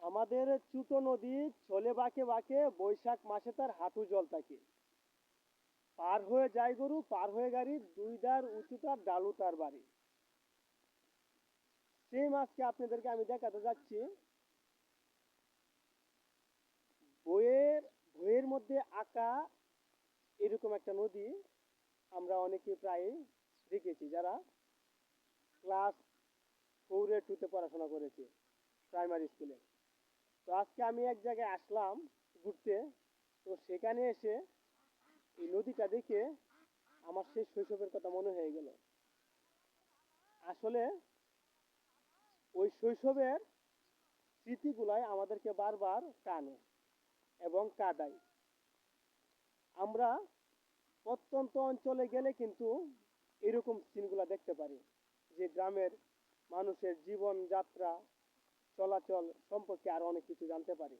আমাদের ছোট নদী চলে বাঁকে বাঁকে বৈশাখ মাসে তার হাঁটু জল থাকে। পার হয়ে যায় গরু, পার হয়ে গাড়ি, দুই ধার উঁচু তার ডালু তার বাড়ি। সেই মাছকে আপনাদেরকে আমি দেখাতে যাচ্ছি। বইয়ের বইয়ের মধ্যে আঁকা এরকম একটা নদী আমরা অনেকে প্রায় দেখেছি, যারা ক্লাস 4-2 পড়াশোনা করেছে, প্রাইমারি স্কুলে। তো আজকে আমি এক জায়গায় আসলাম ঘুরতে। তো সেখানে এসে এই নদীটা দেখে আমার সেই শৈশবের কথা মনে হয়ে গেল। আসলে ওই শৈশবের স্মৃতিগুলাই আমাদেরকে বারবার টানে এবং কাঁদায়। আমরা প্রত্যন্ত অঞ্চলে গেলে কিন্তু এরকম সিনগুলা দেখতে পারি, যে গ্রামের মানুষের জীবনযাত্রা, চলাচল সম্পর্কে আরো অনেক কিছু জানতে পারি।